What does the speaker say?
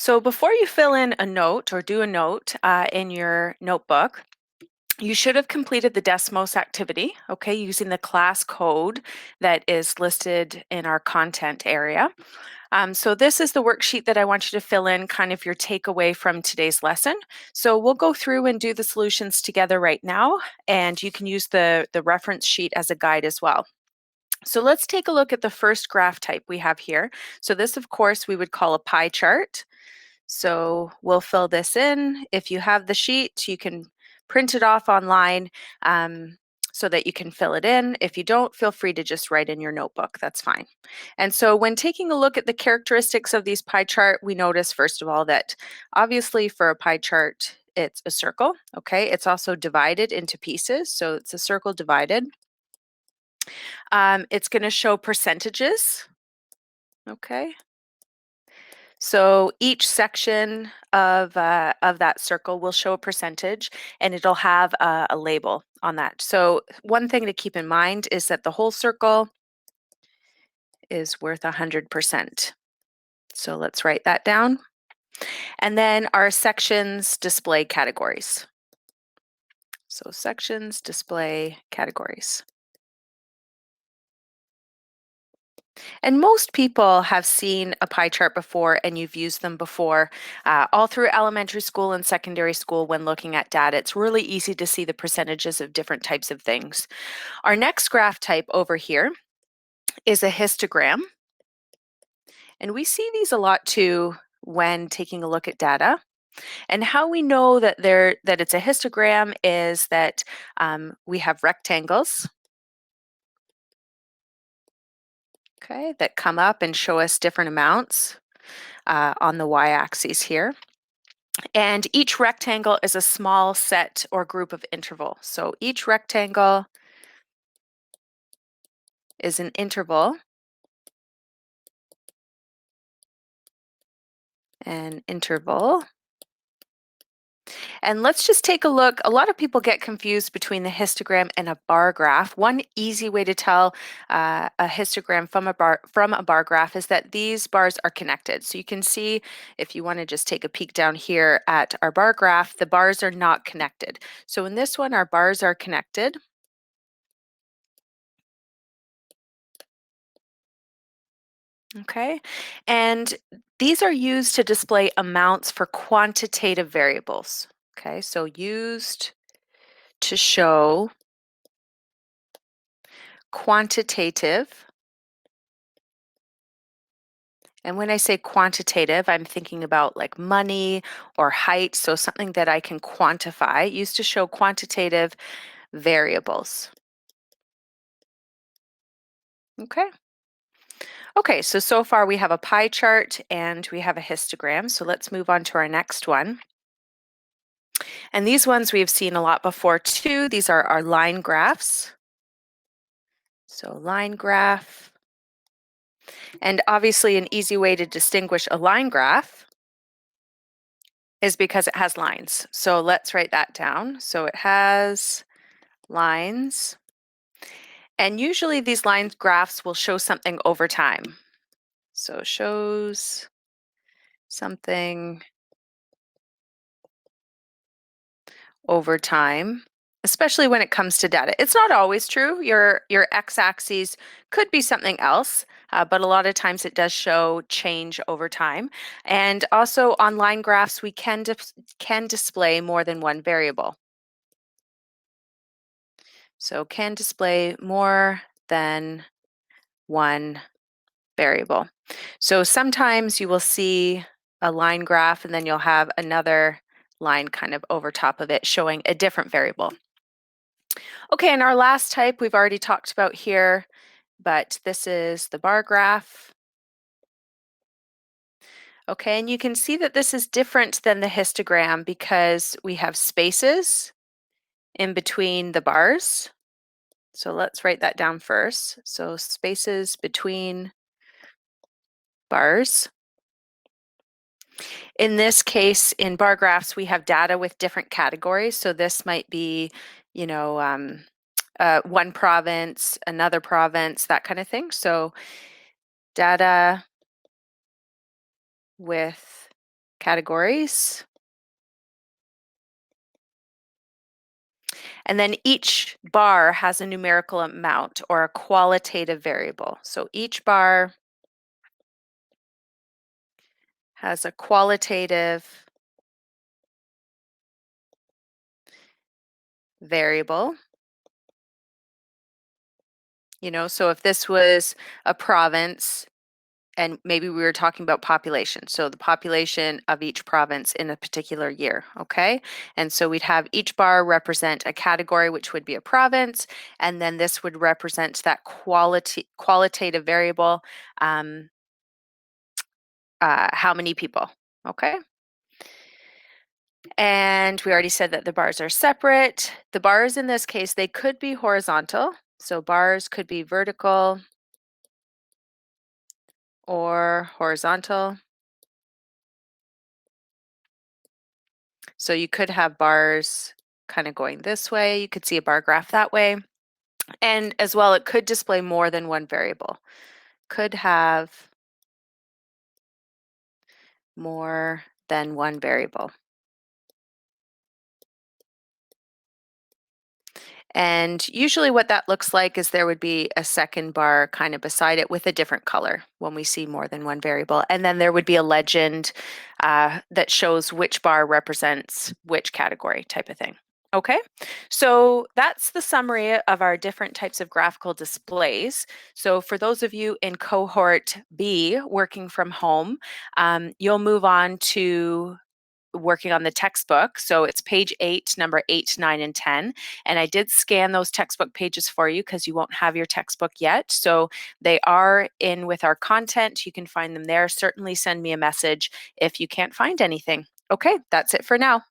So before you fill in a note or do a note in your notebook, you should have completed the Desmos activity, okay, using the class code that is listed in our content area. So this is the worksheet that I want you to fill in, kind of your takeaway from today's lesson. So we'll go through and do the solutions together right now, and you can use the reference sheet as a guide as well. So let's take a look at the first graph type we have here. So this, of course, we would call a pie chart. So we'll fill this in. If you have the sheet, you can print it off online so that you can fill it in. If you don't, feel free to just write in your notebook. That's fine. And so when taking a look at the characteristics of these pie chart, we notice, first of all, that obviously for a pie chart, it's a circle, okay? It's also divided into pieces, so it's a circle divided. It's going to show percentages, okay? So each section of that circle will show a percentage, and it'll have a label on that. So one thing to keep in mind is that the whole circle is worth 100%. So let's write that down. And then our sections display categories. So sections display categories. And most people have seen a pie chart before, and you've used them before all through elementary school and secondary school when looking at data. It's really easy to see the percentages of different types of things. Our next graph type over here is a histogram. And we see these a lot too when taking a look at data. And how we know that it's a histogram is that we have rectangles, okay, that come up and show us different amounts on the y-axis here. And each rectangle is a small set or group of interval. So each rectangle is an interval. An interval. And let's just take a look. A lot of people get confused between the histogram and a bar graph. One easy way to tell a histogram from a bar graph is that these bars are connected. So you can see, if you want to just take a peek down here at our bar graph, the bars are not connected. So in this one, our bars are connected. Okay, and these are used to display amounts for quantitative variables. Okay, so used to show quantitative. And when I say quantitative, I'm thinking about like money or height, so something that I can quantify, used to show quantitative variables. Okay. Okay, so far we have a pie chart and we have a histogram. So let's move on to our next one. And these ones we've seen a lot before too. These are our line graphs. So line graph. And obviously an easy way to distinguish a line graph is because it has lines. So let's write that down. So it has lines. And usually these line graphs will show something over time. So shows something over time, especially when it comes to data. It's not always true. Your x-axis could be something else, but a lot of times it does show change over time. And also on line graphs, we can display more than one variable. So can display more than one variable. So sometimes you will see a line graph and then you'll have another line kind of over top of it showing a different variable. Okay, and our last type we've already talked about here, but this is the bar graph. Okay, and you can see that this is different than the histogram because we have spaces in between the bars. So let's write that down first. So spaces between bars. In this case, in bar graphs, we have data with different categories. So this might be, you know, one province, another province, that kind of thing. So data with categories. And then each bar has a numerical amount or a qualitative variable. So each bar has a qualitative variable. So if this was a province, and maybe we were talking about population, so the population of each province in a particular year, okay? And so we'd have each bar represent a category, which would be a province, and then this would represent that qualitative variable, how many people, okay? And we already said that the bars are separate. The bars in this case, they could be horizontal. So bars could be vertical or horizontal. So you could have bars kind of going this way. You could see a bar graph that way. And as well, it could display more than one variable. Could have more than one variable. And usually what that looks like is there would be a second bar kind of beside it with a different color when we see more than one variable. And then there would be a legend that shows which bar represents which category type of thing. Okay, so that's the summary of our different types of graphical displays. So for those of you in cohort B working from home, you'll move on to working on the textbook. So it's page 8, number 8, 9, and 10. And I did scan those textbook pages for you because you won't have your textbook yet. So they are in with our content. You can find them there. Certainly send me a message if you can't find anything. Okay, that's it for now.